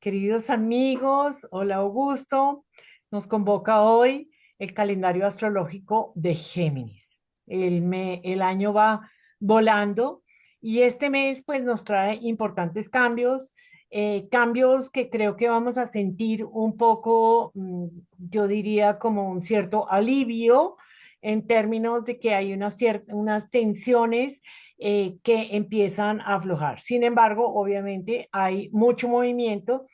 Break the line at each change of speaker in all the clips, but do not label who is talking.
Queridos amigos, hola Augusto, nos convoca hoy el calendario astrológico de Géminis. El año va volando y este mes pues nos trae importantes cambios, cambios que creo que vamos a sentir un poco, yo diría como un cierto alivio en términos de que hay unas tensiones que empiezan a aflojar. Sin embargo, obviamente hay mucho movimiento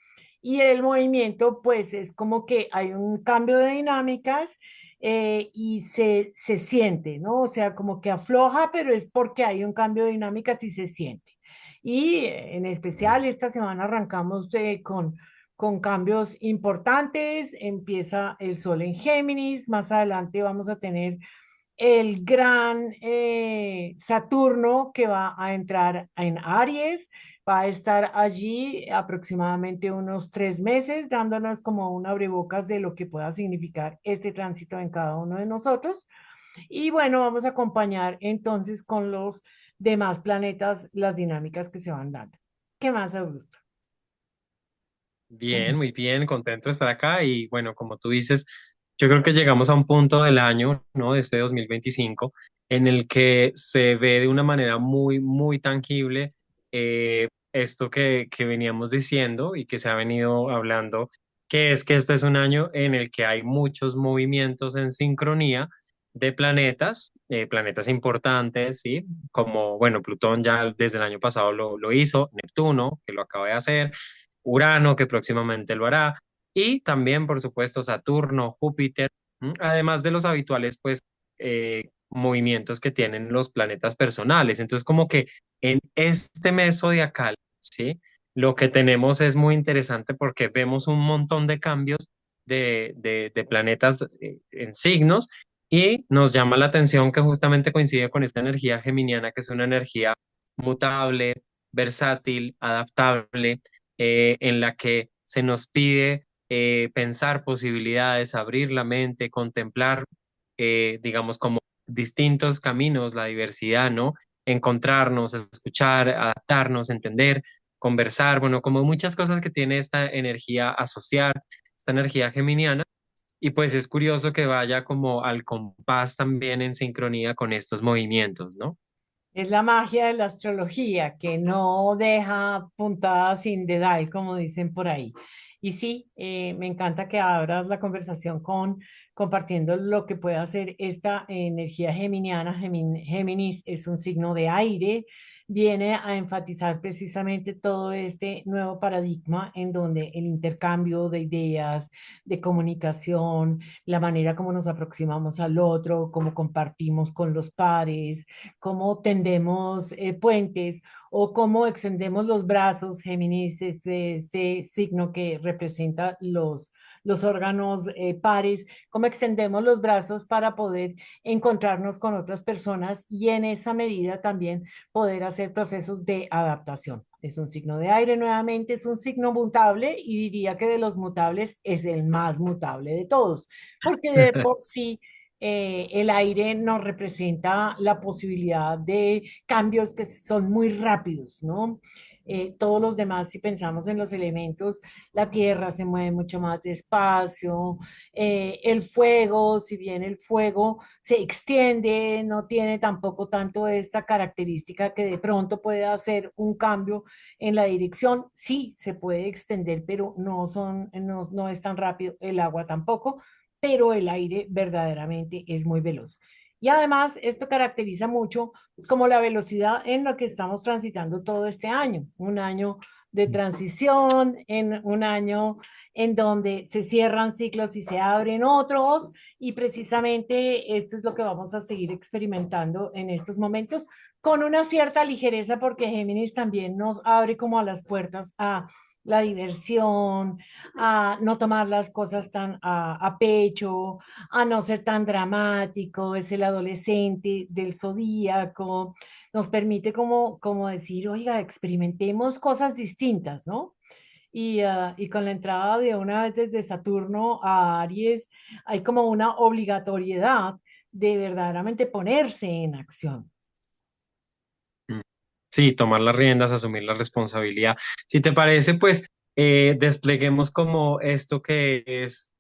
y el movimiento pues es como que hay un cambio de dinámicas y se siente, ¿no? O sea, como que afloja, pero es porque hay un cambio de dinámicas y se siente. Y en especial esta semana arrancamos con cambios importantes, empieza el sol en Géminis, más adelante vamos a tener el gran Saturno que va a entrar en Aries, va a estar allí aproximadamente unos 3 meses, dándonos como un abrebocas de lo que pueda significar este tránsito en cada uno de nosotros. Y bueno, vamos a acompañar entonces con los demás planetas las dinámicas que se van dando. ¿Qué más, Augusto?
Bien, muy bien, contento de estar acá y bueno, como tú dices, yo creo que llegamos a un punto del año, ¿no? De este 2025, en el que se ve de una manera muy tangible esto que veníamos diciendo y que se ha venido hablando, que es que este es un año en el que hay muchos movimientos en sincronía de planetas, planetas importantes, ¿sí? Como, bueno, Plutón ya desde el año pasado lo hizo, Neptuno, que lo acaba de hacer. Urano, que próximamente lo hará, y también, por supuesto, Saturno, Júpiter, además de los habituales, pues, movimientos que tienen los planetas personales. Entonces, como que en este mes zodiacal, ¿sí? Lo que tenemos es muy interesante porque vemos un montón de cambios de planetas en signos y nos llama la atención que justamente coincide con esta energía geminiana, que es una energía mutable, versátil, adaptable, en la que se nos pide pensar posibilidades, abrir la mente, contemplar, digamos, como distintos caminos, la diversidad, ¿no? Encontrarnos, escuchar, adaptarnos, entender, conversar, bueno, como muchas cosas que tiene esta energía asociar, esta energía geminiana. Y pues es curioso que vaya como al compás también en sincronía con estos movimientos, ¿no?
Es la magia de la astrología que no deja puntadas sin dedal, como dicen por ahí. Y sí, me encanta que abras la conversación compartiendo lo que puede hacer esta energía geminiana. Géminis es un signo de aire, viene a enfatizar precisamente todo este nuevo paradigma en donde el intercambio de ideas, de comunicación, la manera como nos aproximamos al otro, cómo compartimos con los pares, cómo tendemos puentes o cómo extendemos los brazos. Géminis es este signo que representa los órganos pares, cómo extendemos los brazos para poder encontrarnos con otras personas y en esa medida también poder hacer procesos de adaptación. Es un signo de aire nuevamente, es un signo mutable y diría que de los mutables es el más mutable de todos, porque de por sí el aire nos representa la posibilidad de cambios que son muy rápidos, ¿no? Todos los demás, si pensamos en los elementos, la tierra se mueve mucho más despacio, el fuego, si bien el fuego se extiende, no tiene tampoco tanto esta característica que de pronto puede hacer un cambio en la dirección, sí, se puede extender, pero no es tan rápido, el agua tampoco, pero el aire verdaderamente es muy veloz. Y además, esto caracteriza mucho como la velocidad en la que estamos transitando todo este año, un año de transición, en un año en donde se cierran ciclos y se abren otros, y precisamente esto es lo que vamos a seguir experimentando en estos momentos con una cierta ligereza, porque Géminis también nos abre como a las puertas a la diversión, a no tomar las cosas tan a pecho, a no ser tan dramático, es el adolescente del zodíaco, nos permite como decir, oiga, experimentemos cosas distintas, ¿no? Y con la entrada de una vez desde Saturno a Aries, hay como una obligatoriedad de verdaderamente ponerse en acción.
Mm. Sí, tomar las riendas, asumir la responsabilidad. Si te parece, pues despleguemos como esto que es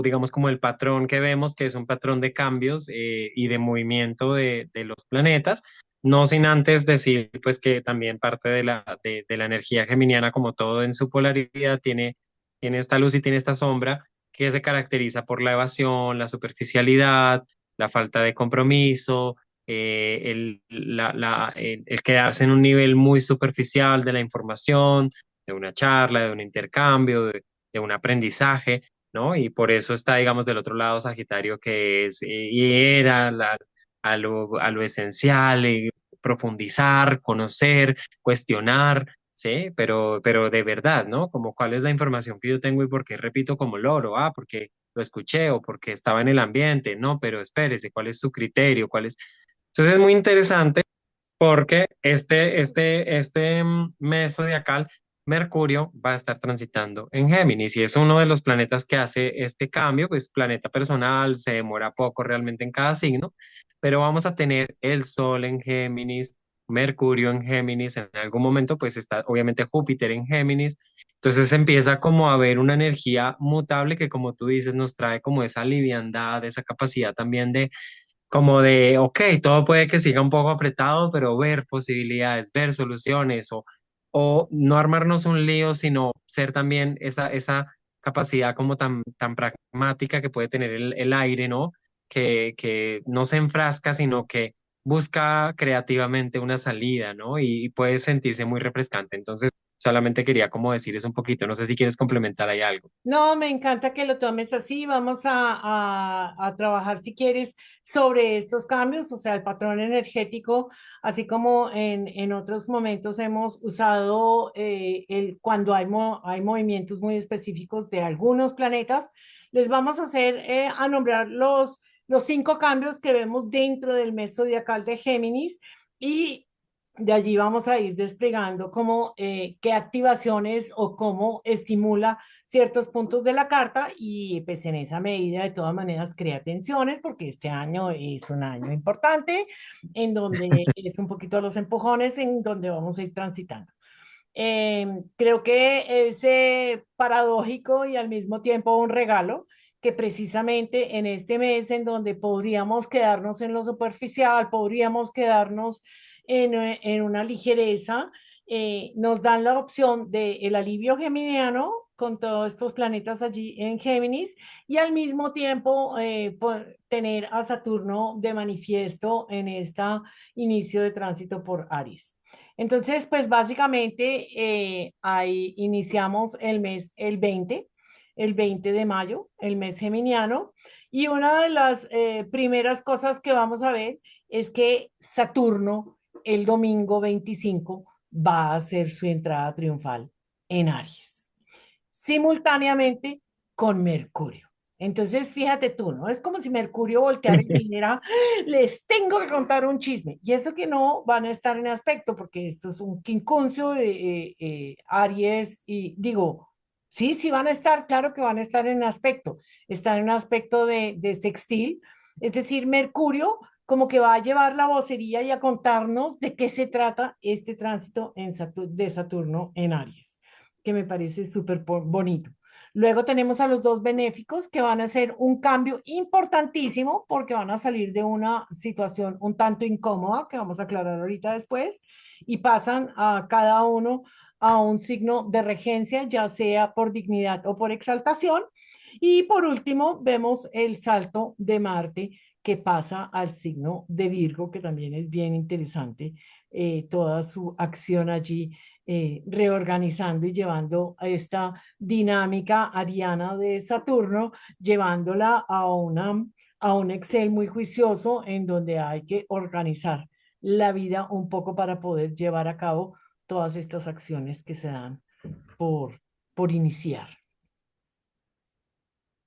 digamos, como el patrón que vemos, que es un patrón de cambios y de movimiento de los planetas, no sin antes decir, pues, que también parte de la energía geminiana, como todo en su polaridad, tiene esta luz y tiene esta sombra que se caracteriza por la evasión, la superficialidad, la falta de compromiso, el quedarse en un nivel muy superficial de la información, de una charla, de un intercambio, de un aprendizaje, ¿no? Y por eso está, digamos, del otro lado Sagitario, que es ir a lo esencial, profundizar, conocer, cuestionar, ¿sí? Pero de verdad, ¿no? Como cuál es la información que yo tengo y por qué repito como loro, porque lo escuché o porque estaba en el ambiente, no, pero espérese, ¿cuál es su criterio? ¿Cuál es? Entonces es muy interesante porque este mes zodiacal, Mercurio va a estar transitando en Géminis y es uno de los planetas que hace este cambio, pues planeta personal, se demora poco realmente en cada signo, pero vamos a tener el Sol en Géminis, Mercurio en Géminis, en algún momento pues está obviamente Júpiter en Géminis, entonces empieza como a haber una energía mutable que como tú dices nos trae como esa liviandad, esa capacidad también de como de, ok, todo puede que siga un poco apretado, pero ver posibilidades, ver soluciones o no armarnos un lío, sino ser también esa capacidad como tan pragmática que puede tener el aire, ¿no? Que no se enfrasca, sino que busca creativamente una salida, ¿no? Y puede sentirse muy refrescante. Entonces, solamente quería como decir eso un poquito. No sé si quieres complementar ahí algo.
No, me encanta que lo tomes así. Vamos a trabajar, si quieres, sobre estos cambios, o sea, el patrón energético, así como en otros momentos hemos usado cuando hay movimientos muy específicos de algunos planetas, les vamos a hacer, a nombrar los 5 cambios que vemos dentro del mes zodiacal de Géminis y de allí vamos a ir desplegando cómo, qué activaciones o cómo estimula ciertos puntos de la carta y pues en esa medida de todas maneras crea tensiones porque este año es un año importante en donde es un poquito los empujones en donde vamos a ir transitando. Creo que es paradójico y al mismo tiempo un regalo que precisamente en este mes en donde podríamos quedarnos en lo superficial, podríamos quedarnos en una ligereza, nos dan la opción del alivio geminiano con todos estos planetas allí en Géminis y al mismo tiempo tener a Saturno de manifiesto en este inicio de tránsito por Aries. Entonces, pues básicamente ahí iniciamos el mes el 20 de mayo, el mes geminiano, y una de las primeras cosas que vamos a ver es que Saturno el domingo 25 va a hacer su entrada triunfal en Aries, simultáneamente con Mercurio. Entonces, fíjate tú, ¿no? Es como si Mercurio volteara y dijera, les tengo que contar un chisme. Y eso que no van a estar en aspecto, porque esto es un quincuncio de Aries y digo, sí, sí van a estar, claro que van a estar en aspecto. Están en un aspecto de sextil, es decir, Mercurio como que va a llevar la vocería y a contarnos de qué se trata este tránsito de Saturno en Aries, que me parece súper bonito. Luego tenemos a los dos benéficos que van a hacer un cambio importantísimo porque van a salir de una situación un tanto incómoda que vamos a aclarar ahorita después y pasan a cada uno a un signo de regencia, ya sea por dignidad o por exaltación. Y por último, vemos el salto de Marte que pasa al signo de Virgo, que también es bien interesante, toda su acción allí, reorganizando y llevando a esta dinámica ariana de Saturno, llevándola a un Excel muy juicioso en donde hay que organizar la vida un poco para poder llevar a cabo todas estas acciones que se dan por, por iniciar.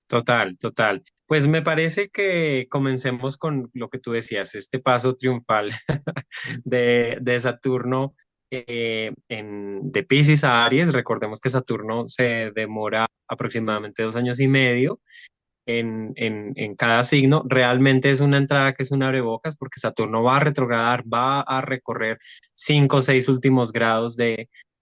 Total, total. Pues me parece que comencemos con lo que tú decías, este paso triunfal de Saturno de Piscis a Aries. Recordemos que Saturno se demora aproximadamente 2 años y medio en cada signo. Realmente es una entrada que es un abrebocas porque Saturno va a retrogradar, va a recorrer 5 o 6 últimos grados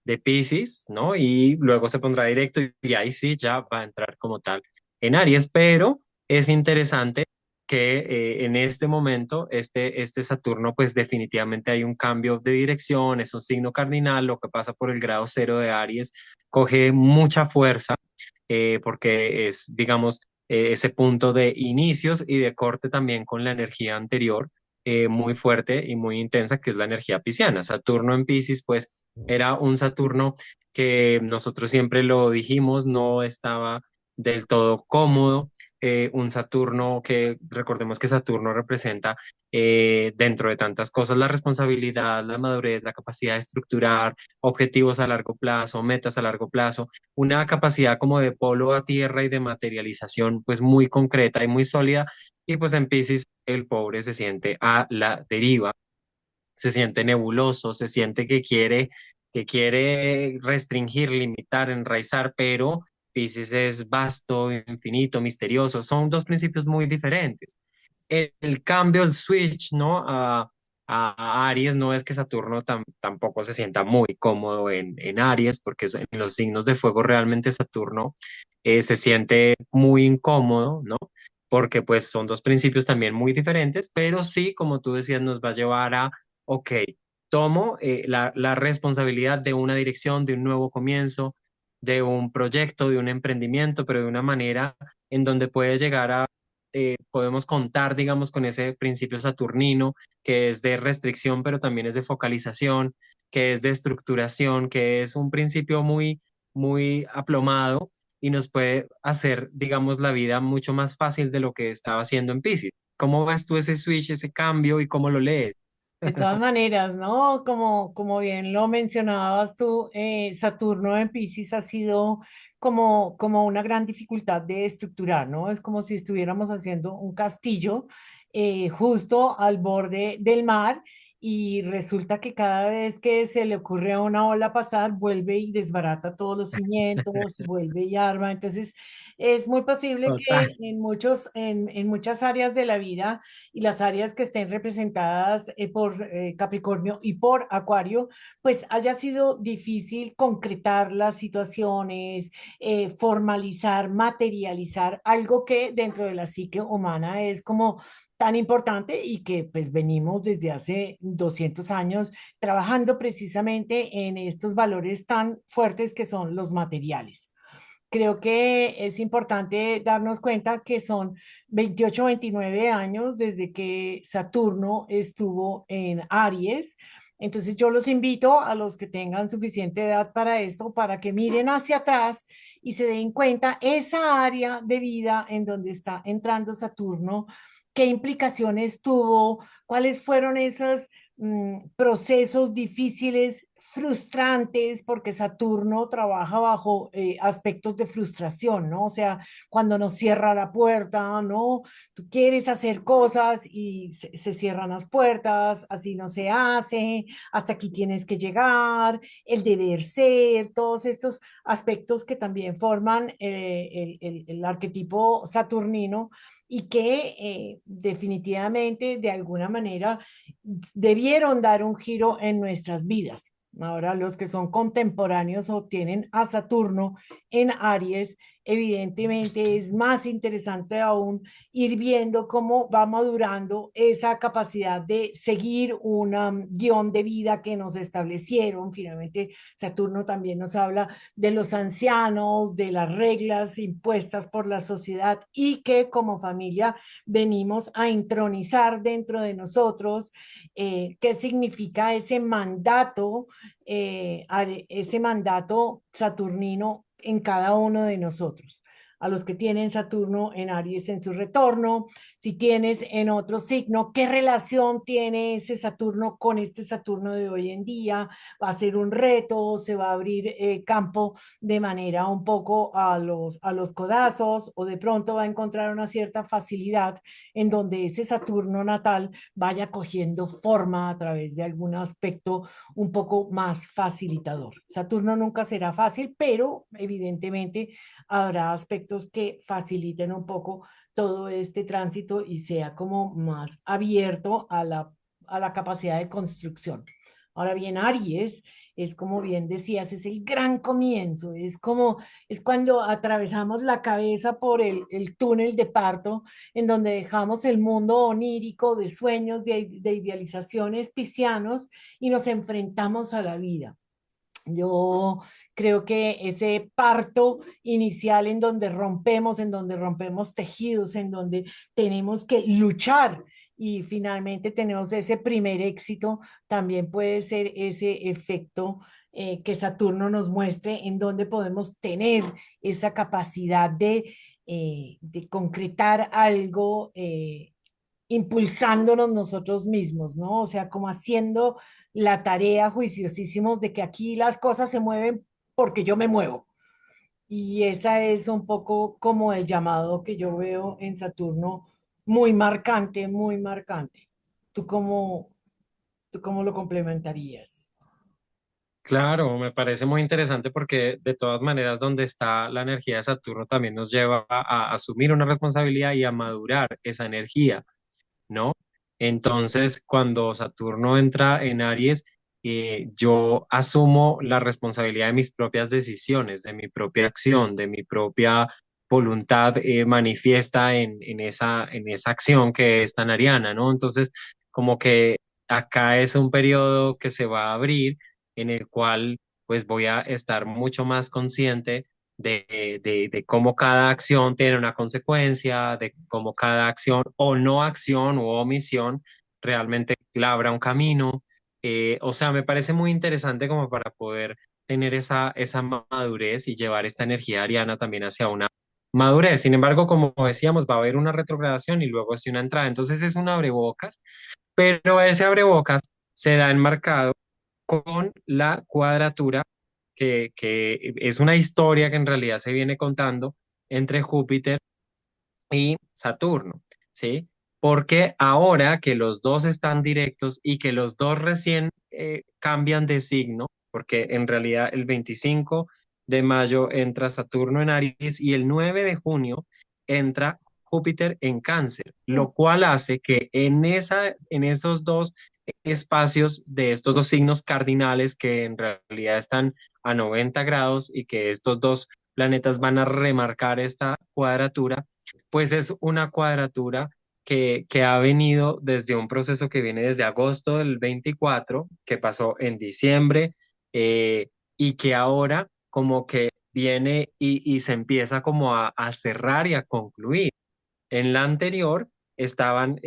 de Piscis, ¿no? Y luego se pondrá directo y ahí sí ya va a entrar como tal en Aries, pero es interesante que en este momento, este Saturno, pues definitivamente hay un cambio de dirección, es un signo cardinal, lo que pasa por el grado cero de Aries, coge mucha fuerza porque es, digamos, ese punto de inicios y de corte también con la energía anterior, muy fuerte y muy intensa, que es la energía pisciana. Saturno en Piscis, pues era un Saturno que nosotros siempre lo dijimos, no estaba del todo cómodo, un Saturno que recordemos que Saturno representa dentro de tantas cosas la responsabilidad, la madurez, la capacidad de estructurar objetivos a largo plazo, metas a largo plazo, una capacidad como de polo a tierra y de materialización pues muy concreta y muy sólida y pues en Piscis el pobre se siente a la deriva, se siente nebuloso, se siente que quiere restringir, limitar, enraizar, pero Piscis es vasto, infinito, misterioso, son dos principios muy diferentes. El cambio, el switch, ¿no? A Aries, no es que Saturno tampoco se sienta muy cómodo en Aries, porque en los signos de fuego realmente Saturno se siente muy incómodo, ¿no? Porque pues son dos principios también muy diferentes, pero sí, como tú decías, nos va a llevar a, ok, tomo la responsabilidad de una dirección, de un nuevo comienzo, de un proyecto, de un emprendimiento, pero de una manera en donde puede llegar a podemos contar, digamos, con ese principio saturnino, que es de restricción, pero también es de focalización, que es de estructuración, que es un principio muy, muy aplomado y nos puede hacer, digamos, la vida mucho más fácil de lo que estaba haciendo en Piscis. ¿Cómo ves tú ese switch, ese cambio y cómo lo lees?
De todas maneras, ¿no? Como bien lo mencionabas tú, Saturno en Piscis ha sido como una gran dificultad de estructurar, ¿no? Es como si estuviéramos haciendo un castillo justo al borde del mar y resulta que cada vez que se le ocurre a una ola pasar, vuelve y desbarata todos los cimientos, vuelve y arma. Entonces, es muy posible
Total.
que en muchas áreas de la vida y las áreas que estén representadas por Capricornio y por Acuario, pues haya sido difícil concretar las situaciones, formalizar, materializar algo que dentro de la psique humana es como tan importante y que pues venimos desde hace 200 años trabajando precisamente en estos valores tan fuertes que son los materiales. Creo que es importante darnos cuenta que son 28 29 años desde que Saturno estuvo en Aries. Entonces yo los invito a los que tengan suficiente edad para esto, para que miren hacia atrás y se den cuenta esa área de vida en donde está entrando Saturno, qué implicaciones tuvo, cuáles fueron esos procesos difíciles, frustrantes, porque Saturno trabaja bajo aspectos de frustración, ¿no? O sea, cuando nos cierra la puerta, ¿no? Tú quieres hacer cosas y se cierran las puertas, así no se hace, hasta aquí tienes que llegar, el deber ser, todos estos aspectos que también forman el arquetipo saturnino y que definitivamente de alguna manera debieron dar un giro en nuestras vidas. Ahora, los que son contemporáneos o tienen a Saturno en Aries, evidentemente es más interesante aún ir viendo cómo va madurando esa capacidad de seguir un guión de vida que nos establecieron. Finalmente, Saturno también nos habla de los ancianos, de las reglas impuestas por la sociedad y que como familia venimos a intronizar dentro de nosotros. ¿Qué significa ese mandato saturnino en cada uno de nosotros? A los que tienen Saturno en Aries en su retorno, si tienes en otro signo, ¿qué relación tiene ese Saturno con este Saturno de hoy en día? ¿Va a ser un reto? ¿Se va a abrir campo de manera un poco a los codazos? ¿O de pronto va a encontrar una cierta facilidad en donde ese Saturno natal vaya cogiendo forma a través de algún aspecto un poco más facilitador? Saturno nunca será fácil, pero evidentemente habrá aspectos que faciliten un poco todo este tránsito y sea como más abierto a la capacidad de construcción. Ahora bien, Aries es como bien decías, es el gran comienzo, es como, es cuando atravesamos la cabeza por el túnel de parto, en donde dejamos el mundo onírico de sueños, de idealizaciones piscianos y nos enfrentamos a la vida. Yo creo que ese parto inicial en donde rompemos tejidos, en donde tenemos que luchar y finalmente tenemos ese primer éxito, también puede ser ese efecto que Saturno nos muestre en donde podemos tener esa capacidad de concretar algo impulsándonos nosotros mismos, ¿no? O sea, como haciendo la tarea juiciosísimos de que aquí las cosas se mueven porque yo me muevo. Y esa es un poco como el llamado que yo veo en Saturno, muy marcante, muy marcante. ¿Tú cómo, tú cómo lo complementarías?
Claro, me parece muy interesante porque de todas maneras donde está la energía de Saturno también nos lleva a asumir una responsabilidad y a madurar esa energía, ¿no? Entonces, cuando Saturno entra en Aries, yo asumo la responsabilidad de mis propias decisiones, de mi propia acción, de mi propia voluntad manifiesta en esa acción que es tan ariana, ¿no? Entonces, como que acá es un periodo que se va a abrir en el cual pues voy a estar mucho más consciente de cómo cada acción tiene una consecuencia, de cómo cada acción o no acción u omisión realmente labra un camino. O sea, me parece muy interesante como para poder tener esa madurez y llevar esta energía ariana también hacia una madurez. Sin embargo, como decíamos, va a haber una retrogradación y luego sí una entrada. Entonces es un abrebocas, pero ese abrebocas se da enmarcado con la cuadratura que es una historia que en realidad se viene contando entre Júpiter y Saturno, ¿sí? Porque ahora que los dos están directos y que los dos recién cambian de signo, porque en realidad el 25 de mayo entra Saturno en Aries y el 9 de junio entra Júpiter en Cáncer, lo cual hace que en esos dos espacios de estos dos signos cardinales que en realidad están a 90 grados y que estos dos planetas van a remarcar esta cuadratura, pues es una cuadratura que ha venido desde un proceso que viene desde agosto del 24, que pasó en diciembre, y que ahora como que viene y se empieza como a cerrar y a concluir. En la anterior estaban,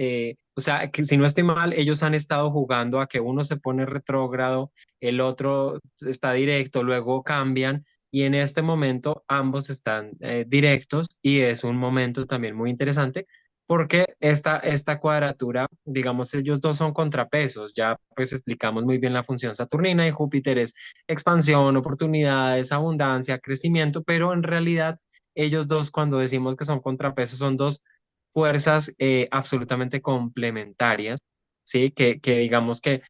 o sea, que si no estoy mal, ellos han estado jugando a que uno se pone retrógrado, el otro está directo, luego cambian y en este momento ambos están directos y es un momento también muy interesante porque esta cuadratura, digamos, ellos dos son contrapesos, ya pues explicamos muy bien la función saturnina y Júpiter es expansión, oportunidades, abundancia, crecimiento, pero en realidad ellos dos cuando decimos que son contrapesos son dos fuerzas absolutamente complementarias, ¿sí? Que digamos que,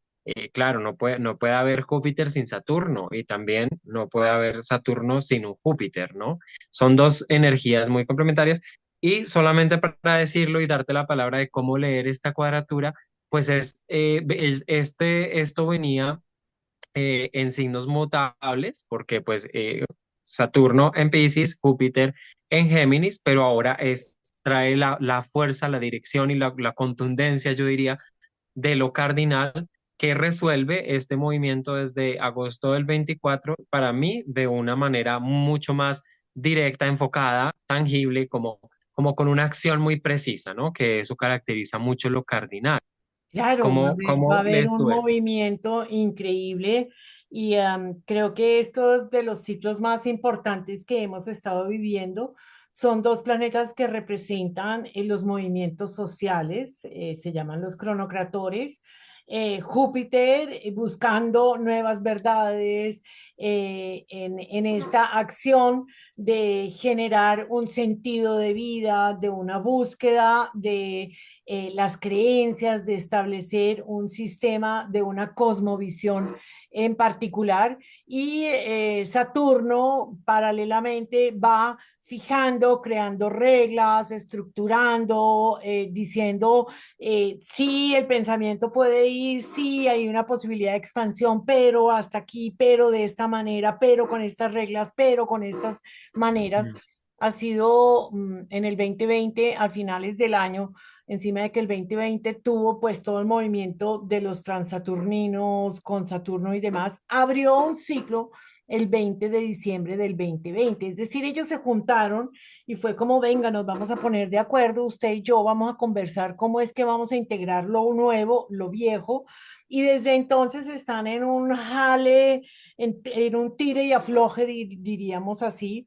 claro, no puede haber Júpiter sin Saturno y también no puede haber Saturno sin un Júpiter, ¿no? Son dos energías muy complementarias y solamente para decirlo y darte la palabra de cómo leer esta cuadratura, pues esto venía en signos mutables, porque pues Saturno en Piscis, Júpiter en Géminis, pero ahora trae la fuerza, la dirección y la contundencia, yo diría, de lo cardinal que resuelve este movimiento desde agosto del 24 para mí de una manera mucho más directa, enfocada, tangible, como con una acción muy precisa, ¿no? Que eso caracteriza mucho lo cardinal.
Claro, va a
¿Cómo
haber
lees
un
tú esto?
movimiento increíble y creo que estos de los ciclos más importantes que hemos estado viviendo son dos planetas que representan los movimientos sociales, se llaman los cronocratores. Júpiter buscando nuevas verdades, en esta acción de generar un sentido de vida, de una búsqueda de las creencias, de establecer un sistema de una cosmovisión en particular. Y Saturno paralelamente va fijando, creando reglas, estructurando, diciendo sí, el pensamiento puede ir, sí, hay una posibilidad de expansión, pero hasta aquí, pero de esta manera, pero con estas reglas, pero con estas maneras.
Mm.
Ha sido en el 2020, a finales del año, encima de que el 2020 tuvo pues todo el movimiento de los transaturninos con Saturno y demás, abrió un ciclo el 20 de diciembre del 2020. Es decir, ellos se juntaron y fue como, venga, nos vamos a poner de acuerdo, usted y yo vamos a conversar cómo es que vamos a integrar lo nuevo, lo viejo, y desde entonces están en un jale, en un tire y afloje, diríamos así.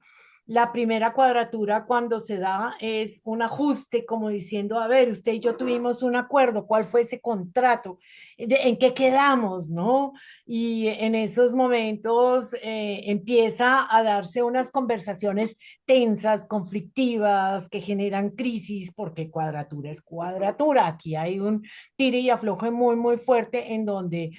La primera cuadratura cuando se da es un ajuste, como diciendo, a ver, usted y yo tuvimos un acuerdo, ¿cuál fue ese contrato? ¿En qué quedamos, no? Y en esos momentos empieza a darse unas conversaciones tensas, conflictivas, que generan crisis, porque cuadratura es cuadratura. Aquí hay un tire y afloje muy, muy fuerte en donde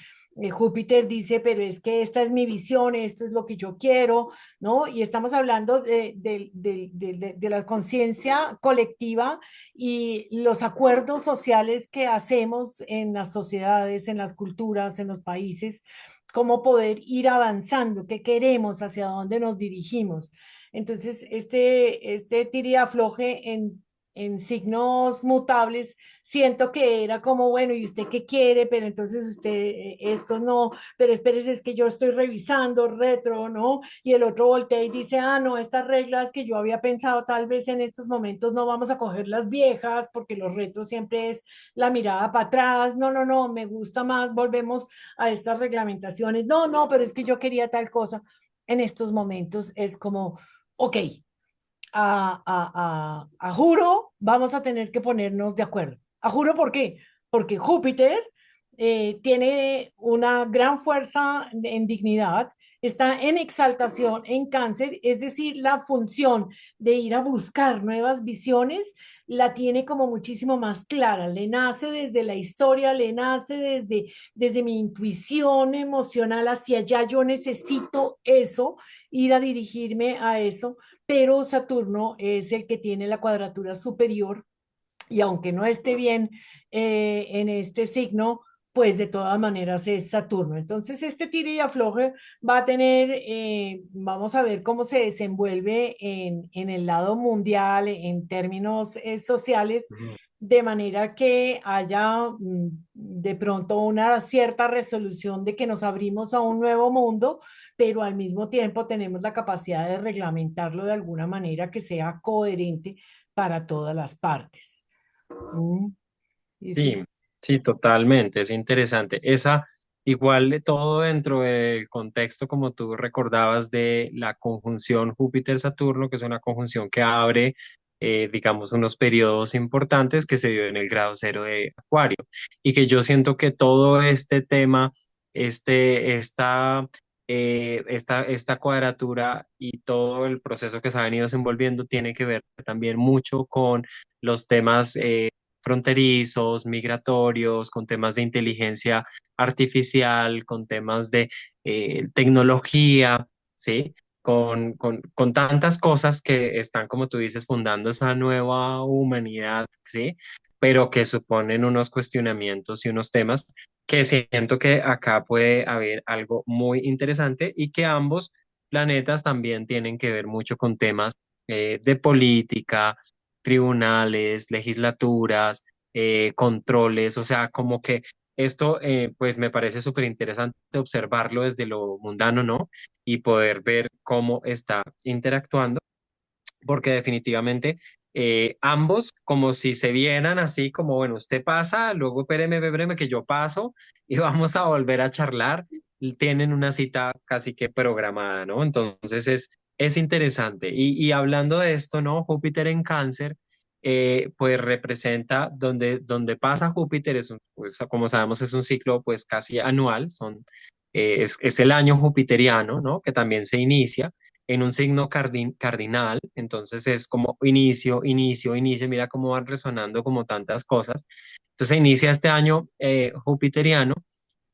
Júpiter dice, pero es que esta es mi visión, esto es lo que yo quiero, ¿no? Y estamos hablando de la conciencia colectiva y los acuerdos sociales que hacemos en las sociedades, en las culturas, en los países, cómo poder ir avanzando, qué queremos, hacia dónde nos dirigimos. Entonces, este tire y afloje en signos mutables, siento que era como, bueno, ¿y usted qué quiere? Pero entonces usted, esto no, pero espérese, es que yo estoy revisando retro, ¿no? Y el otro voltea y dice, ah, no, estas reglas que yo había pensado tal vez en estos momentos no vamos a coger las viejas, porque los retros siempre es la mirada para atrás, no, no, no, me gusta más, volvemos a estas reglamentaciones, no, no, pero es que yo quería tal cosa. En estos momentos es como, ok, a juro vamos a tener que ponernos de acuerdo. A juro, ¿por qué? Porque Júpiter tiene una gran fuerza en dignidad, está en exaltación en cáncer, es decir, la función de ir a buscar nuevas visiones la tiene como muchísimo más clara, le nace desde la historia, le nace desde mi intuición emocional hacia allá, yo necesito eso, ir a dirigirme a eso, pero Saturno es el que tiene la cuadratura superior y aunque no esté bien en este signo, pues de todas maneras es Saturno. Entonces este tire y afloje va a tener, vamos a ver cómo se desenvuelve en el lado mundial, en términos sociales,
Ujú.
de manera que haya de pronto una cierta resolución de que nos abrimos a un nuevo mundo, pero al mismo tiempo tenemos la capacidad de reglamentarlo de alguna manera que sea coherente para todas las partes. Mm, y
Sí,
sí,
sí, totalmente, es interesante. Esa, igual de todo dentro del contexto, como tú recordabas, de la conjunción Júpiter-Saturno, que es una conjunción que abre, digamos, unos periodos importantes que se dio en el grado cero de Acuario, y que yo siento que todo este tema, esta cuadratura y todo el proceso que se ha venido desenvolviendo tiene que ver también mucho con los temas fronterizos, migratorios, con temas de inteligencia artificial, con temas de tecnología, ¿sí? Con tantas cosas que están, como tú dices, fundando esa nueva humanidad, ¿sí? Pero que suponen unos cuestionamientos y unos temas que siento que acá puede haber algo muy interesante y que ambos planetas también tienen que ver mucho con temas de política, tribunales, legislaturas, controles, o sea, como que esto pues me parece súper interesante observarlo desde lo mundano, ¿no? Y poder ver cómo está interactuando, porque definitivamente ambos como si se vieran así como, bueno, usted pasa, luego espéreme que yo paso y vamos a volver a charlar, tienen una cita casi que programada, ¿no? Entonces es interesante. Y hablando de esto, ¿no? Júpiter en cáncer, pues representa donde pasa Júpiter, es un, pues, como sabemos, es un ciclo pues casi anual, son es el año jupiteriano, ¿no? Que también se inicia en un signo cardinal, entonces es como inicio, inicio, inicio, mira cómo van resonando como tantas cosas. Entonces se inicia este año jupiteriano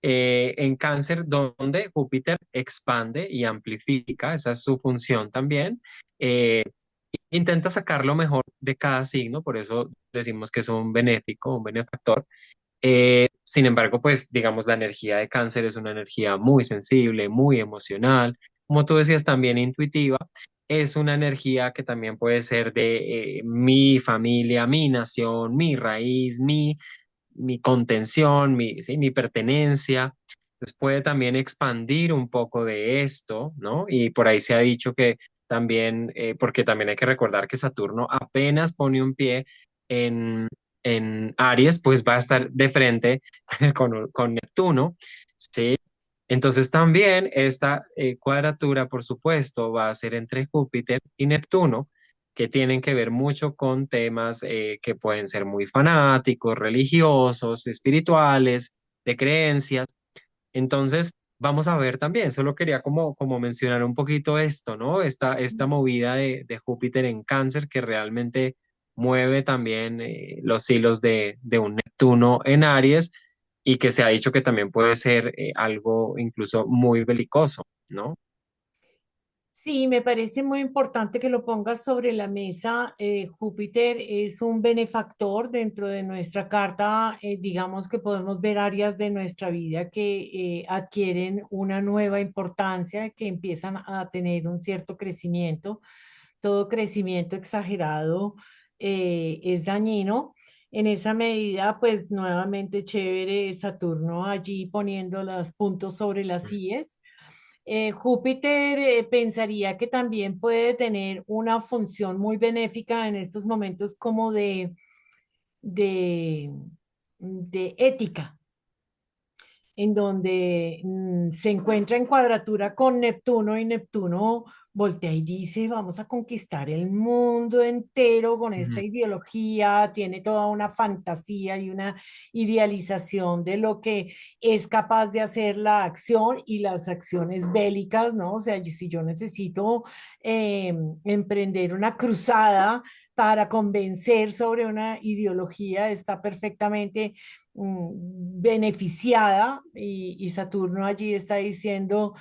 en Cáncer, donde Júpiter expande y amplifica, esa es su función también. Eh, Intenta sacar lo mejor de cada signo, por eso decimos que es un benéfico, un benefactor. Sin embargo, pues digamos, la energía de Cáncer es una energía muy sensible, muy emocional, como tú decías, también intuitiva. Es una energía que también puede ser de mi familia, mi nación, mi raíz, mi contención, sí, mi pertenencia. Entonces puede también expandir un poco de esto, ¿no? Y por ahí se ha dicho que también, porque también hay que recordar que Saturno apenas pone un pie en, en Aries, pues va a estar de frente con Neptuno, ¿sí? Entonces también esta cuadratura, por supuesto, va a ser entre Júpiter y Neptuno, que tienen que ver mucho con temas que pueden ser muy fanáticos, religiosos, espirituales, de creencias. Entonces, vamos a ver también, solo quería como mencionar un poquito esto, ¿no? Esta movida de Júpiter en Cáncer que realmente mueve también los hilos de un Neptuno en Aries y que se ha dicho que también puede ser algo incluso muy belicoso, ¿no?
Sí, me parece muy importante que lo pongas sobre la mesa. Júpiter es un benefactor dentro de nuestra carta. Digamos que podemos ver áreas de nuestra vida que adquieren una nueva importancia, que empiezan a tener un cierto crecimiento. Todo crecimiento exagerado es dañino. En esa medida, pues nuevamente chévere Saturno allí poniendo los puntos sobre las íes. Júpiter pensaría que también puede tener una función muy benéfica en estos momentos como de, de ética, en donde se encuentra en cuadratura con Neptuno y Neptuno voltea y dice, vamos a conquistar el mundo entero con esta
Ujú,
ideología, tiene toda una fantasía y una idealización de lo que es capaz de hacer la acción y las acciones bélicas, ¿no? O sea, si yo necesito emprender una cruzada para convencer sobre una ideología, está perfectamente beneficiada y Saturno allí está diciendo,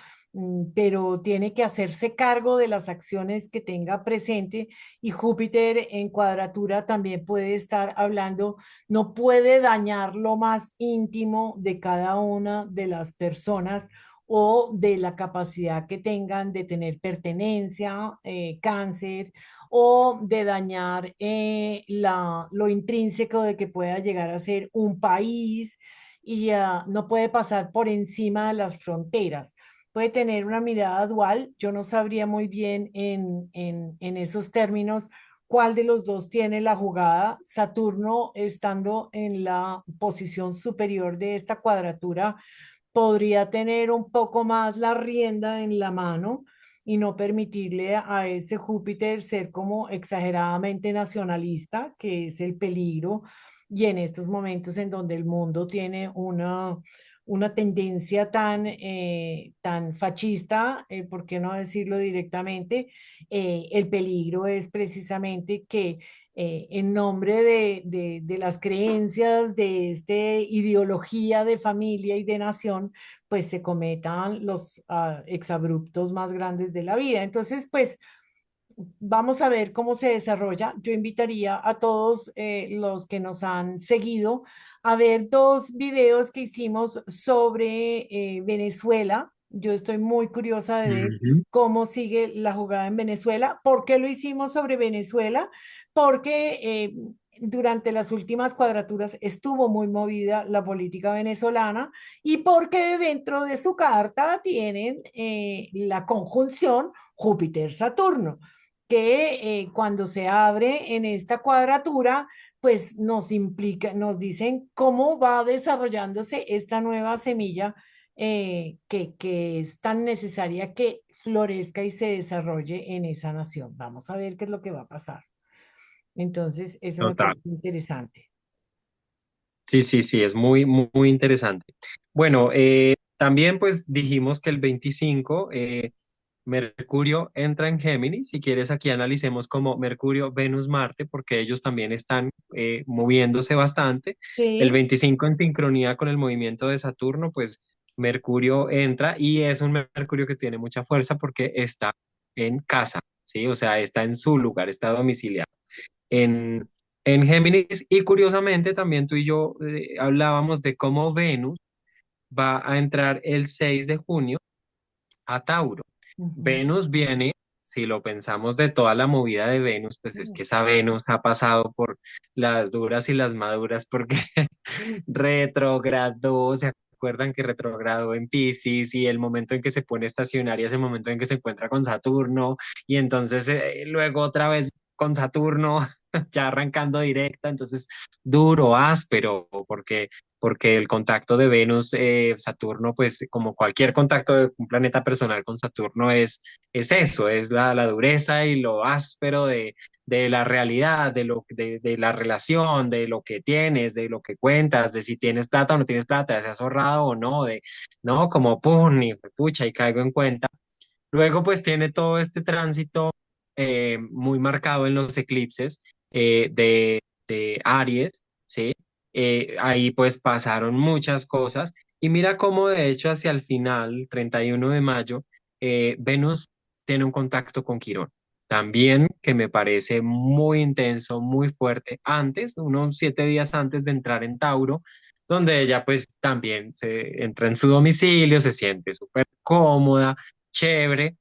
pero tiene que hacerse cargo de las acciones que tenga presente y Júpiter en cuadratura también puede estar hablando, no puede dañar lo más íntimo de cada una de las personas o de la capacidad que tengan de tener pertenencia, cáncer, o de dañar lo intrínseco de que pueda llegar a ser un país y no puede pasar por encima de las fronteras. Puede tener una mirada dual. Yo no sabría muy bien en esos términos cuál de los dos tiene la jugada. Saturno, estando en la posición superior de esta cuadratura, podría tener un poco más la rienda en la mano y no permitirle a ese Júpiter ser como exageradamente nacionalista, que es el peligro, y en estos momentos en donde el mundo tiene una tendencia tan fascista, ¿por qué no decirlo directamente? El peligro es precisamente que en nombre de las creencias, de esta ideología de familia y de nación, pues se cometan los exabruptos más grandes de la vida. Entonces, pues vamos a ver cómo se desarrolla. Yo invitaría a todos los que nos han seguido a ver dos videos que hicimos sobre Venezuela. Yo estoy muy curiosa de ver
ujú,
cómo sigue la jugada en Venezuela. ¿Por qué lo hicimos sobre Venezuela? Porque durante las últimas cuadraturas estuvo muy movida la política venezolana y porque dentro de su carta tienen la conjunción Júpiter-Saturno que cuando se abre en esta cuadratura, pues nos implica, nos dicen cómo va desarrollándose esta nueva semilla que es tan necesaria que florezca y se desarrolle en esa nación. Vamos a ver qué es lo que va a pasar. Entonces, eso me
total.
parece interesante.
Sí, sí, sí, es muy, muy, muy interesante. Bueno, también pues dijimos que el 25 Mercurio entra en Géminis. Si quieres, aquí analicemos como Mercurio, Venus, Marte, porque ellos también están moviéndose bastante. El
Sí.
25 en sincronía con el movimiento de Saturno, pues Mercurio entra y es un Mercurio que tiene mucha fuerza porque está en casa, ¿sí? O sea, está en su lugar, está domiciliado en, en Géminis. Y curiosamente también tú y yo hablábamos de cómo Venus va a entrar el 6 de junio a Tauro.
Ujú.
Venus viene, si lo pensamos de toda la movida de Venus, pues es que esa Venus ha pasado por las duras y las maduras porque retrogradó, ¿se acuerdan que retrogradó en Piscis y el momento en que se pone estacionaria es el momento en que se encuentra con Saturno y entonces luego otra vez con Saturno ya arrancando directa, entonces duro, áspero, porque el contacto de Venus, Saturno, pues como cualquier contacto de un planeta personal con Saturno es eso, es la dureza y lo áspero de la realidad, de la relación, de lo que tienes, de lo que cuentas, de si tienes plata o no tienes plata, de si has ahorrado o no, no, como pum, y pucha, y caigo en cuenta. Luego, pues tiene todo este tránsito muy marcado en los eclipses de Aries, ¿sí? Ahí pues pasaron muchas cosas y mira cómo de hecho hacia el final, 31 de mayo, Venus tiene un contacto con Quirón. También que me parece muy intenso, muy fuerte, antes, unos 7 días antes de entrar en Tauro, donde ella pues también se entra en su domicilio, se siente súper cómoda, chévere,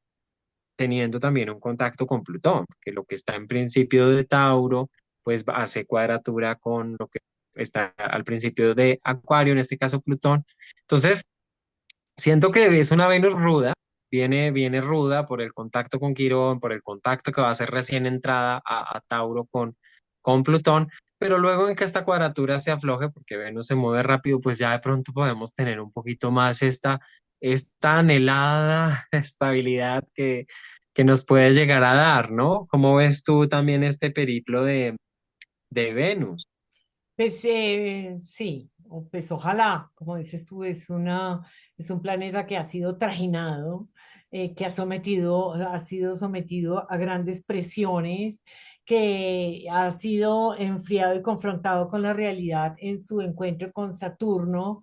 teniendo también un contacto con Plutón, que lo que está en principio de Tauro, pues hace cuadratura con lo que está al principio de Acuario, en este caso Plutón. Entonces, siento que es una Venus ruda, viene ruda por el contacto con Quirón, por el contacto que va a ser recién entrada a Tauro con Plutón, pero luego en que esta cuadratura se afloje, porque Venus se mueve rápido, pues ya de pronto podemos tener un poquito más esta anhelada estabilidad que nos puede llegar a dar, ¿no? ¿Cómo ves tú también este periplo de Venus?
Pues sí, pues ojalá, como dices tú, es un planeta que ha sido trajinado, que ha sido sometido a grandes presiones, que ha sido enfriado y confrontado con la realidad en su encuentro con Saturno,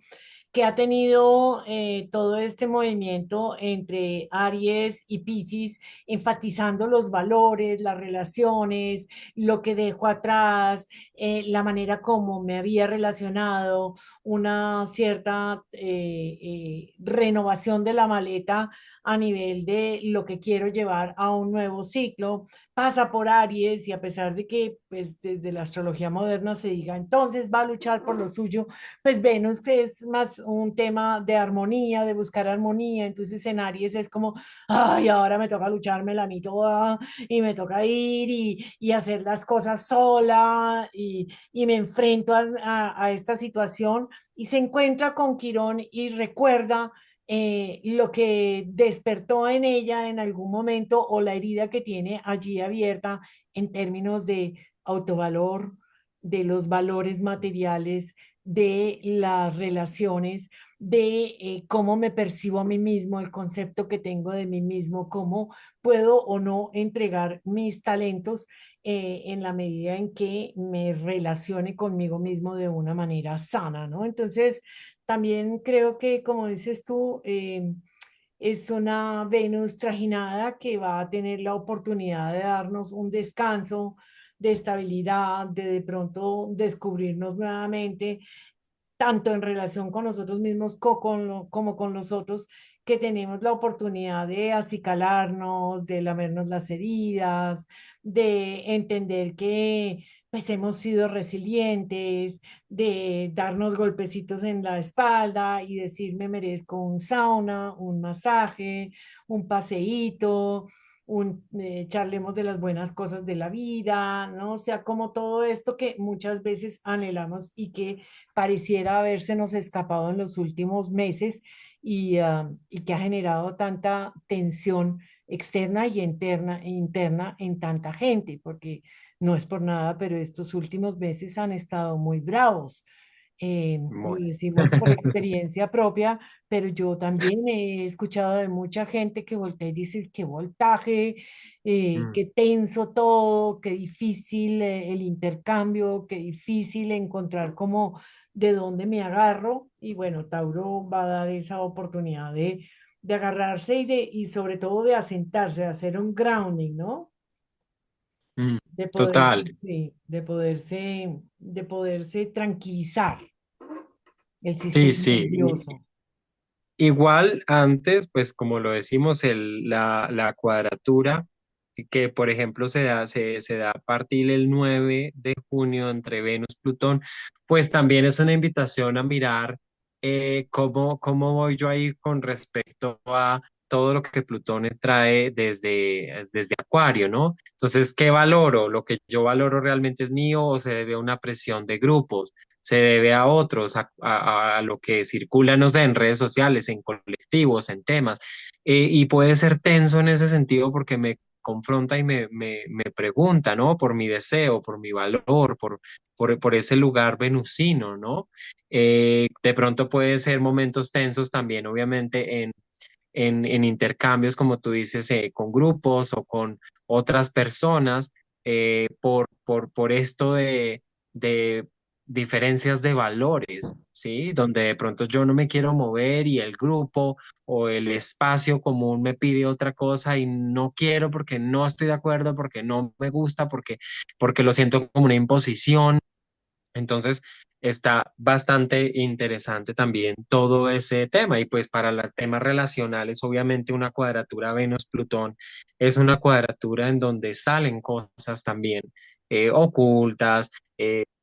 que ha tenido todo este movimiento entre Aries y Piscis, enfatizando los valores, las relaciones, lo que dejo atrás, la manera como me había relacionado, una cierta renovación de la maleta a nivel de lo que quiero llevar a un nuevo ciclo, pasa por Aries y a pesar de que pues, desde la astrología moderna se diga entonces va a luchar por lo suyo, pues Venus es más un tema de armonía, de buscar armonía, entonces en Aries es como, ay, ahora me toca luchármela a mí toda y me toca ir y hacer las cosas sola y me enfrento a esta situación y se encuentra con Quirón y recuerda lo que despertó en ella en algún momento o la herida que tiene allí abierta en términos de autovalor, de los valores materiales, de las relaciones, de cómo me percibo a mí mismo, el concepto que tengo de mí mismo, cómo puedo o no entregar mis talentos en la medida en que me relacione conmigo mismo de una manera sana, ¿no? Entonces, también creo que, como dices tú, es una Venus trajinada que va a tener la oportunidad de darnos un descanso de estabilidad, de pronto descubrirnos nuevamente tanto en relación con nosotros mismos como con los otros, que tenemos la oportunidad de acicalarnos, de lamernos las heridas, de entender que pues hemos sido resilientes, de darnos golpecitos en la espalda y decir me merezco un sauna, un masaje, un paseíto, charlemos de las buenas cosas de la vida, ¿no? O sea, como todo esto que muchas veces anhelamos y que pareciera habérsenos escapado en los últimos meses y que ha generado tanta tensión externa y interna en tanta gente, porque no es por nada, pero estos últimos meses han estado muy bravos. Lo
Bueno.
decimos por experiencia propia, pero yo también he escuchado de mucha gente que voltea y dice, qué voltaje,
Mm,
qué tenso todo, qué difícil el intercambio, qué difícil encontrar como de dónde me agarro. Y bueno, Tauro va a dar esa oportunidad de agarrarse y sobre todo de asentarse, de hacer un grounding, ¿no?
mm,
De poderse,
total.
sí, de poderse tranquilizar el
Sí,
sistema
sí.
nervioso.
Igual antes, pues como lo decimos, la cuadratura, que por ejemplo se da a partir del 9 de junio entre Venus-Plutón, pues también es una invitación a mirar cómo voy yo ahí con respecto a todo lo que Plutón trae desde Acuario, ¿no? Entonces, ¿qué valoro? ¿Lo que yo valoro realmente es mío o se debe a una presión de grupos? Se debe a otros, a lo que circula, no sé, en redes sociales, en colectivos, en temas. Y puede ser tenso en ese sentido porque me confronta y me pregunta, ¿no? Por mi deseo, por mi valor, por ese lugar venusino, ¿no? De pronto puede ser momentos tensos también, obviamente, en intercambios, como tú dices, con grupos o con otras personas, por esto de diferencias de valores, ¿sí? Donde de pronto yo no me quiero mover y el grupo o el espacio común me pide otra cosa y no quiero porque no estoy de acuerdo, porque no me gusta, porque lo siento como una imposición. Entonces, está bastante interesante también todo ese tema. Y pues para los temas relacionales, obviamente una cuadratura Venus-Plutón es una cuadratura en donde salen cosas también ocultas,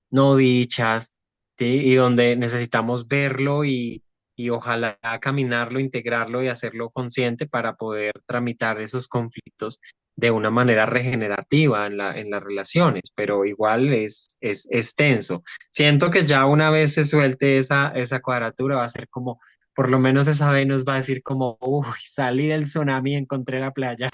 no dichas, ¿sí? Y donde necesitamos verlo y ojalá caminarlo, integrarlo y hacerlo consciente para poder tramitar esos conflictos de una manera regenerativa en las relaciones, pero igual es tenso. Siento que ya una vez se suelte esa cuadratura va a ser como, por lo menos esa Venus va a decir como, uy, salí del tsunami y encontré la playa.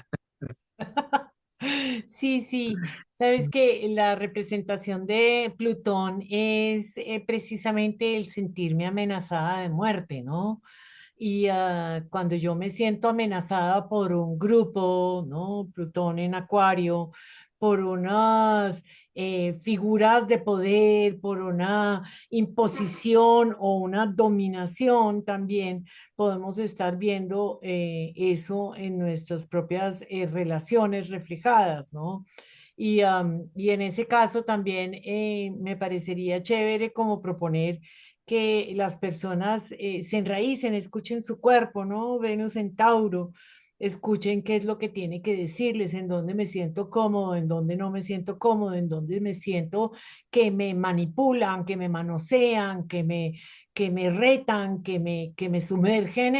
Sí, sí, sabes que la representación de Plutón es precisamente el sentirme amenazada de muerte, ¿no? Y cuando yo me siento amenazada por un grupo, ¿no? Plutón en Acuario, por unas figuras de poder, por una imposición o una dominación también, podemos estar viendo eso en nuestras propias relaciones reflejadas, ¿no? Y en ese caso también me parecería chévere como proponer que las personas se enraícen, escuchen su cuerpo, ¿no? Venus en Tauro, escuchen qué es lo que tiene que decirles, en dónde me siento cómodo, en dónde no me siento cómodo, en dónde me siento que me manipulan, que me manosean, que me retan, que me sumergen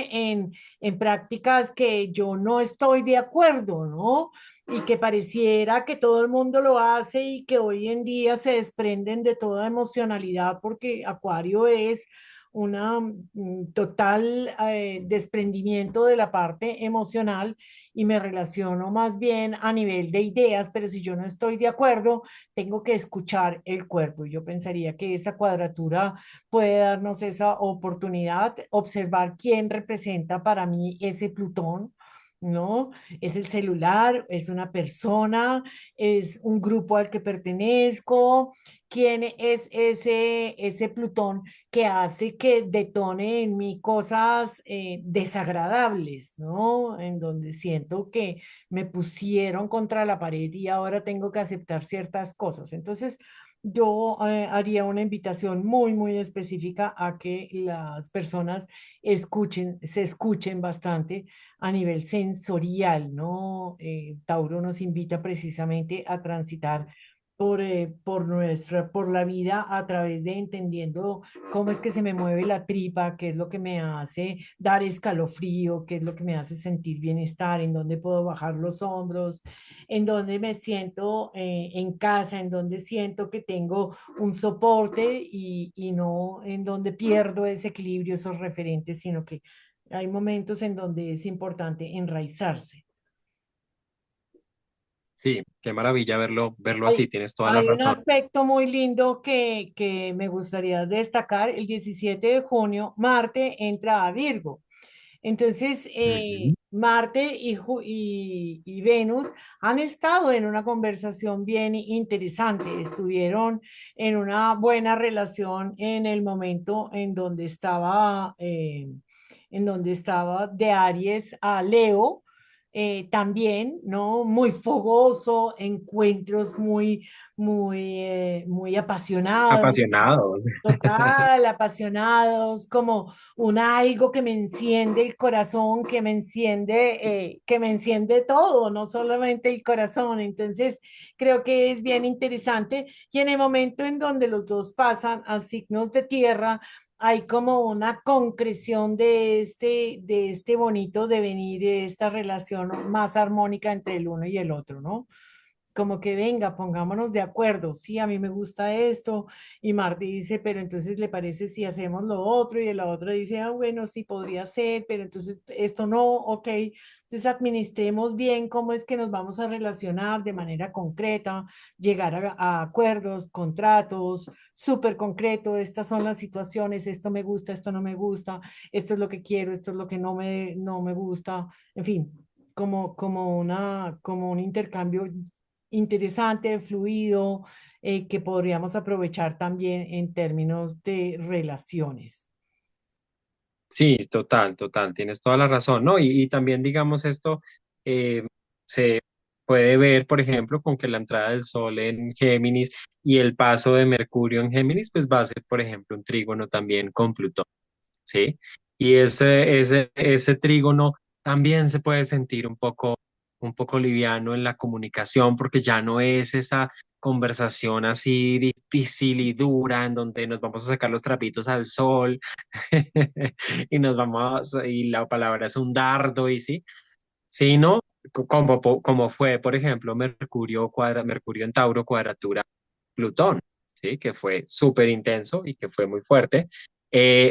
en prácticas que yo no estoy de acuerdo, ¿no? Y que pareciera que todo el mundo lo hace y que hoy en día se desprenden de toda emocionalidad porque Acuario es una total desprendimiento de la parte emocional y me relaciono más bien a nivel de ideas, pero si yo no estoy de acuerdo, tengo que escuchar el cuerpo. Yo pensaría que esa cuadratura puede darnos esa oportunidad, observar quién representa para mí ese Plutón, ¿no? Es el celular, es una persona, es un grupo al que pertenezco. ¿Quién es ese Plutón que hace que detone en mí cosas desagradables, ¿no? En donde siento que me pusieron contra la pared y ahora tengo que aceptar ciertas cosas. Entonces, yo haría una invitación muy, muy específica a que las personas se escuchen bastante a nivel sensorial, ¿no? Tauro nos invita precisamente a transitar por la vida a través de entendiendo cómo es que se me mueve la tripa, qué es lo que me hace dar escalofrío, qué es lo que me hace sentir bienestar, en dónde puedo bajar los hombros, en dónde me siento en casa, en dónde siento que tengo un soporte y no en donde pierdo ese equilibrio, esos referentes, sino que hay momentos en donde es importante enraizarse.
Sí, qué maravilla verlo así,
Hay,
tienes toda la
hay un
razón.
aspecto muy lindo que me gustaría destacar. El 17 de junio, Marte entra a Virgo. Entonces,
Ujú.
Marte y Venus han estado en una conversación bien interesante, estuvieron en una buena relación en el momento en donde estaba de Aries a Leo. También, ¿no? Muy fogoso, encuentros muy apasionados.
Apasionados.
Total, apasionados, como un algo que me enciende el corazón, que me enciende todo, no solamente el corazón. Entonces, creo que es bien interesante. Y en el momento en donde los dos pasan a signos de tierra, hay como una concreción de este bonito devenir, de esta relación más armónica entre el uno y el otro, ¿no? Como que venga, pongámonos de acuerdo, sí, a mí me gusta esto, y Marty dice, pero entonces le parece si hacemos lo otro, y la otra dice, ah, bueno, sí podría ser, pero entonces esto no, ok, entonces administremos bien cómo es que nos vamos a relacionar de manera concreta, llegar a acuerdos, contratos, súper concreto, estas son las situaciones, esto me gusta, esto no me gusta, esto es lo que quiero, esto es lo que no me gusta, en fin, como un intercambio interesante, fluido, que podríamos aprovechar también en términos de relaciones.
Sí, total, total, tienes toda la razón, ¿no? Y también, digamos, esto eh, se puede ver, por ejemplo, con que la entrada del Sol en Géminis y el paso de Mercurio en Géminis, pues va a ser, por ejemplo, un trígono también con Plutón. ¿Sí? Y ese trígono también se puede sentir un poco liviano en la comunicación porque ya no es esa conversación así difícil y dura en donde nos vamos a sacar los trapitos al sol y y la palabra es un dardo y sí, sino como fue, por ejemplo, Mercurio en Tauro cuadratura Plutón, ¿sí? Que fue súper intenso y que fue muy fuerte.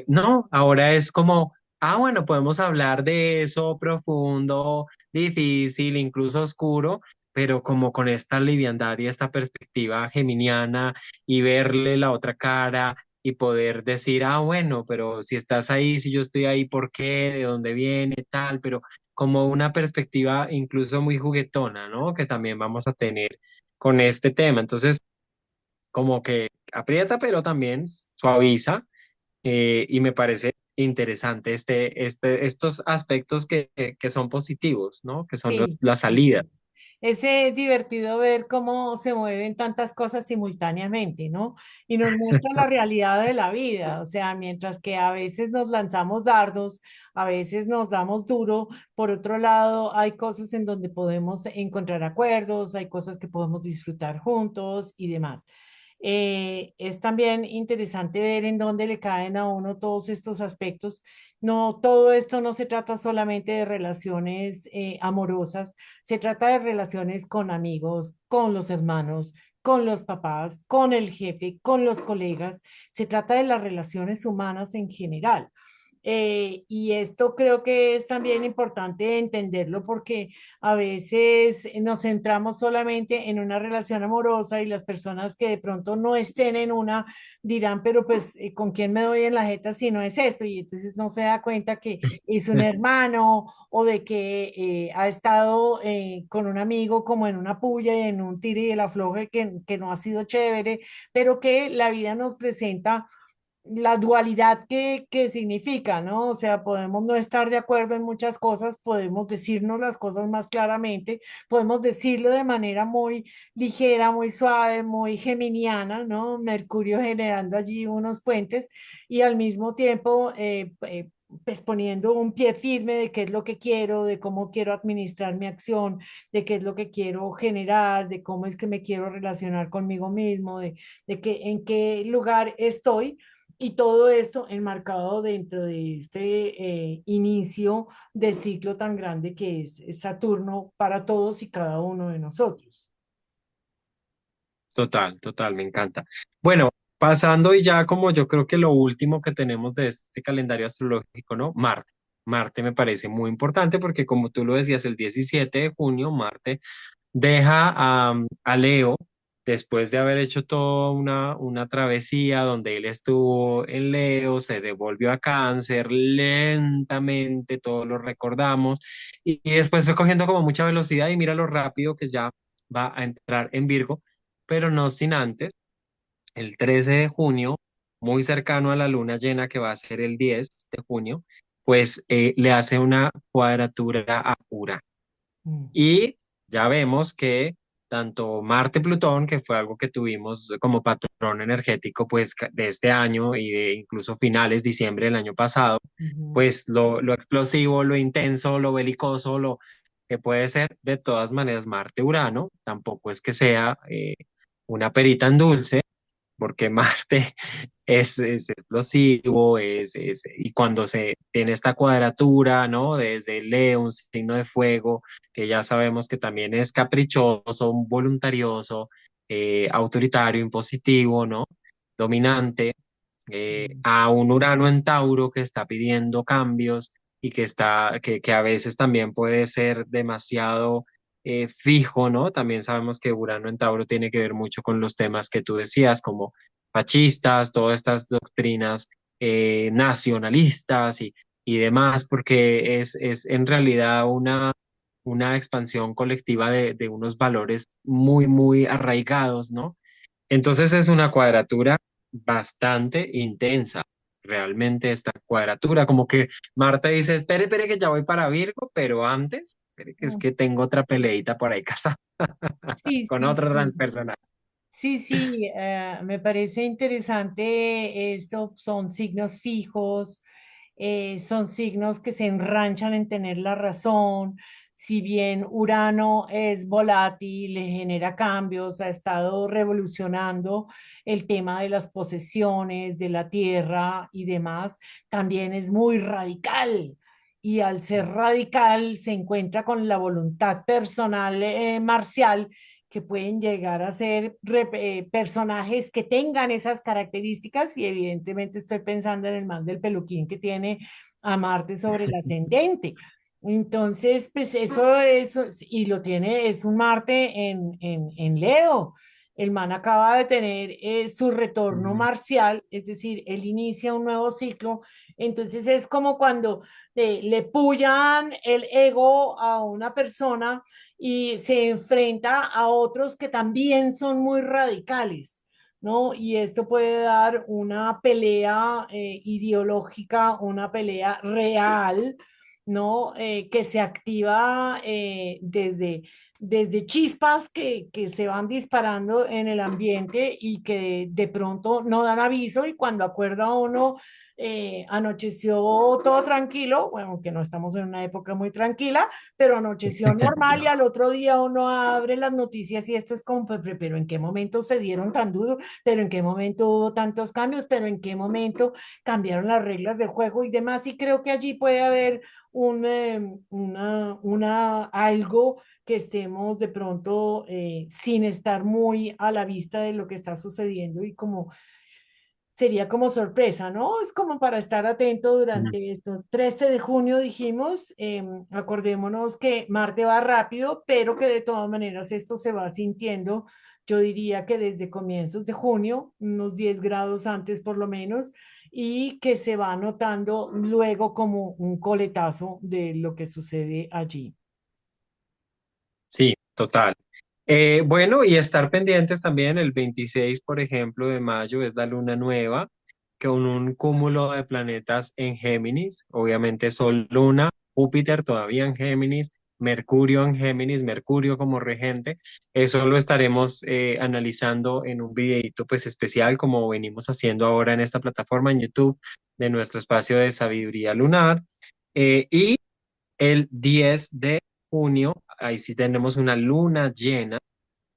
No, ahora es como, bueno, podemos hablar de eso profundo, difícil, incluso oscuro, pero como con esta liviandad y esta perspectiva geminiana y verle la otra cara y poder decir, bueno, pero si estás ahí, si yo estoy ahí, ¿por qué? ¿De dónde viene? Tal, pero como una perspectiva incluso muy juguetona, ¿no? Que también vamos a tener con este tema. Entonces, como que aprieta, pero también suaviza, y me parece interesante estos aspectos que son positivos, ¿no? Que son
Sí,
la
sí,
salida.
sí. Es divertido ver cómo se mueven tantas cosas simultáneamente, ¿no? Y nos muestra la realidad de la vida, o sea, mientras que a veces nos lanzamos dardos, a veces nos damos duro, por otro lado, hay cosas en donde podemos encontrar acuerdos, hay cosas que podemos disfrutar juntos y demás. Es también interesante ver en dónde le caen a uno todos estos aspectos. No, todo esto no se trata solamente de relaciones amorosas, se trata de relaciones con amigos, con los hermanos, con los papás, con el jefe, con los colegas. Se trata de las relaciones humanas en general. Y esto creo que es también importante entenderlo porque a veces nos centramos solamente en una relación amorosa y las personas que de pronto no estén en una dirán, pero pues, ¿con quién me doy en la jeta si no es esto? Y entonces no se da cuenta que es un hermano o de que ha estado con un amigo como en una puya y en un tire y de la floja que no ha sido chévere, pero que la vida nos presenta la dualidad que significa, ¿no? O sea, podemos no estar de acuerdo en muchas cosas, podemos decirnos las cosas más claramente, podemos decirlo de manera muy ligera, muy suave, muy geminiana, ¿no? Mercurio generando allí unos puentes y al mismo tiempo pues poniendo un pie firme de qué es lo que quiero, de cómo quiero administrar mi acción, de qué es lo que quiero generar, de cómo es que me quiero relacionar conmigo mismo, de que, en qué lugar estoy. Y todo esto enmarcado dentro de este inicio de ciclo tan grande que es Saturno para todos y cada uno de nosotros.
Total, total, me encanta. Bueno, pasando y ya como yo creo que lo último que tenemos de este calendario astrológico, ¿no? Marte. Marte me parece muy importante porque como tú lo decías, el 17 de junio, Marte deja a Leo, después de haber hecho toda una travesía donde él estuvo en Leo, se devolvió a Cáncer lentamente, todos lo recordamos, y después fue cogiendo como mucha velocidad y mira lo rápido que ya va a entrar en Virgo, pero no sin antes, el 13 de junio, muy cercano a la luna llena que va a ser el 10 de junio, pues le hace una cuadratura a Urano.
Mm,
Y ya vemos que tanto Marte-Plutón, que fue algo que tuvimos como patrón energético pues de este año y de incluso finales diciembre del año pasado,
ujú,
pues lo explosivo, lo intenso, lo belicoso, lo que puede ser de todas maneras Marte-Urano, tampoco es que sea una perita en dulce, porque Marte es explosivo, y cuando se tiene esta cuadratura, ¿no? Desde Leo, un signo de fuego, que ya sabemos que también es caprichoso, voluntarioso, autoritario, impositivo, ¿no? Dominante,
mm,
a un Urano en Tauro que está pidiendo cambios y que a veces también puede ser demasiado fijo, ¿no? También sabemos que Urano en Tauro tiene que ver mucho con los temas que tú decías, como fascistas, todas estas doctrinas nacionalistas y demás, porque es en realidad una expansión colectiva de unos valores muy, muy arraigados, ¿no? Entonces es una cuadratura bastante intensa, realmente esta cuadratura, como que Marta dice, espere, espere que ya voy para Virgo, pero antes, espere que es
mm.
que tengo otra peleita por ahí casada
Sí,
con
sí,
otro gran
sí.
personaje.
Sí, sí, me parece interesante. Esto son signos fijos, son signos que se enranchan en tener la razón. Si bien Urano es volátil, le genera cambios, ha estado revolucionando el tema de las posesiones, de la tierra y demás, también es muy radical. Y al ser radical se encuentra con la voluntad personal, marcial, que pueden llegar a ser personajes que tengan esas características, y evidentemente estoy pensando en el man del peluquín que tiene a Marte sobre el ascendente. Entonces, pues eso, y lo tiene, es un Marte en Leo. El man acaba de tener su retorno
Mm.
marcial, es decir, él inicia un nuevo ciclo. Entonces es como cuando le pullan el ego a una persona y se enfrenta a otros que también son muy radicales, ¿no? Y esto puede dar una pelea ideológica, una pelea real, ¿no? Que se activa desde chispas que se van disparando en el ambiente y que de pronto no dan aviso, y cuando acuerda uno, anocheció todo tranquilo, bueno, que no estamos en una época muy tranquila, pero anocheció normal, y al otro día uno abre las noticias y esto es como, pero ¿en qué momento se dieron tan duro? ¿Pero en qué momento hubo tantos cambios? ¿Pero en qué momento cambiaron las reglas del juego y demás? Y creo que allí puede haber algo que estemos de pronto sin estar muy a la vista de lo que está sucediendo, y como sería como sorpresa, ¿no? Es como para estar atento
Mm.
durante esto. 13 de junio dijimos, acordémonos que Marte va rápido, pero que de todas maneras esto se va sintiendo, yo diría que desde comienzos de junio, unos 10 grados antes por lo menos, y que se va notando luego como un coletazo de lo que sucede allí.
Sí, total. Bueno, y estar pendientes también, el 26, por ejemplo, de mayo es la luna nueva, con un cúmulo de planetas en Géminis, obviamente Sol, Luna, Júpiter todavía en Géminis, Mercurio en Géminis, Mercurio como regente. Eso lo estaremos analizando en un videíto pues especial, como venimos haciendo ahora en esta plataforma en YouTube de nuestro espacio de sabiduría lunar. Y el 10 de junio, ahí sí tenemos una luna llena,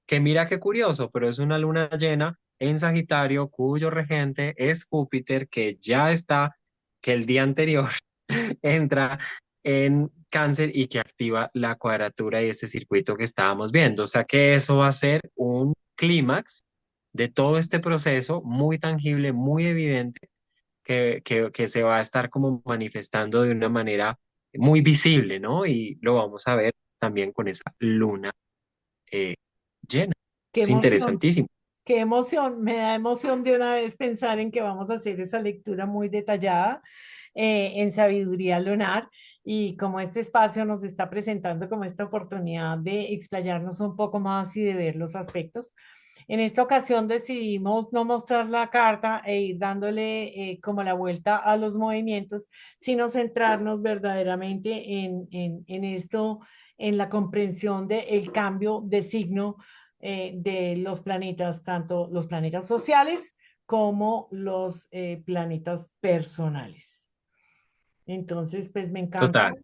que mira qué curioso, pero es una luna llena en Sagitario, cuyo regente es Júpiter, que ya está, que el día anterior entra en Cáncer y que activa la cuadratura y este circuito que estábamos viendo. O sea que eso va a ser un clímax de todo este proceso muy tangible, muy evidente, que se va a estar como manifestando de una manera muy visible, ¿no? Y lo vamos a ver también con esa luna. eh, llena.
Qué
Es
emoción.
interesantísimo.
Qué emoción, me da emoción de una vez pensar en que vamos a hacer esa lectura muy detallada en sabiduría lunar y como este espacio nos está presentando como esta oportunidad de explayarnos un poco más y de ver los aspectos. En esta ocasión decidimos no mostrar la carta e ir dándole como la vuelta a los movimientos, sino centrarnos verdaderamente en esto, en la comprensión del cambio de signo de los planetas, tanto los planetas sociales como los planetas personales. Entonces, pues
Total.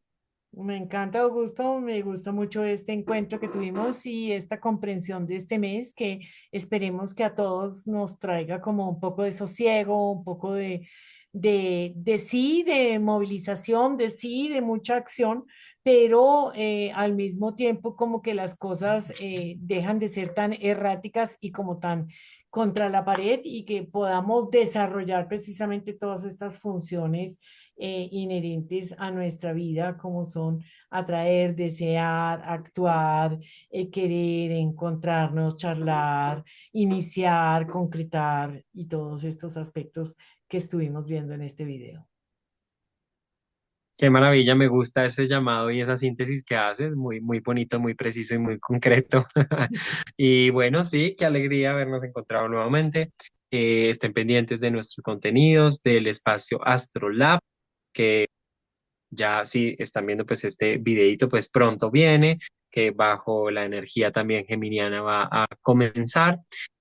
me encanta, Augusto, me gusta mucho este encuentro que tuvimos y esta comprensión de este mes que esperemos que a todos nos traiga como un poco de sosiego, un poco de sí, de movilización, de sí, de mucha acción, pero al mismo tiempo como que las cosas dejan de ser tan erráticas y como tan contra la pared y que podamos desarrollar precisamente todas estas funciones inherentes a nuestra vida, como son atraer, desear, actuar, querer, encontrarnos, charlar, iniciar, concretar y todos estos aspectos que estuvimos viendo en este video.
Qué maravilla, me gusta ese llamado y esa síntesis que haces, muy, muy bonito, muy preciso y muy concreto. Y bueno, sí, qué alegría habernos encontrado nuevamente. Estén pendientes de nuestros contenidos, del espacio Astrolab, que ya si están viendo pues este videito, pues pronto viene, que bajo la energía también geminiana va a comenzar.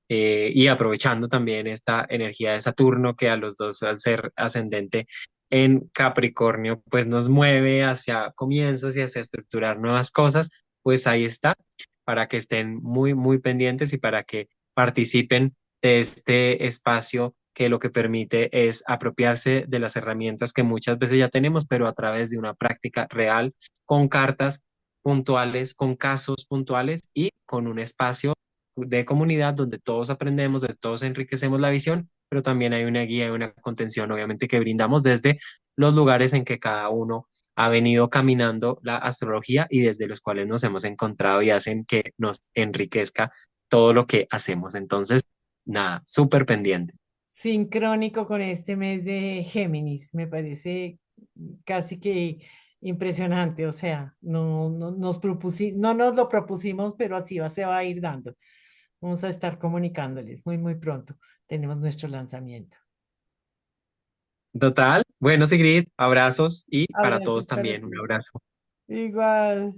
Y aprovechando también esta energía de Saturno, que a los dos al ser ascendente en Capricornio, pues nos mueve hacia comienzos y hacia estructurar nuevas cosas, pues ahí está, para que estén muy, muy pendientes y para que participen de este espacio que lo que permite es apropiarse de las herramientas que muchas veces ya tenemos, pero a través de una práctica real, con cartas puntuales, con casos puntuales y con un espacio de comunidad donde todos aprendemos, donde todos enriquecemos la visión, pero también hay una guía y una contención, obviamente, que brindamos desde los lugares en que cada uno ha venido caminando la astrología y desde los cuales nos hemos encontrado y hacen que nos enriquezca todo lo que hacemos. Entonces, nada, súper pendiente.
Sincrónico con este mes de Géminis, me parece casi que impresionante, o sea, no nos lo propusimos, pero así va, se va a ir dando. Vamos a estar comunicándoles muy, muy pronto. Tenemos nuestro lanzamiento.
Total. Bueno, Sigrid, abrazos y para todos
Abrazos para
también un
ti.
abrazo.
Igual.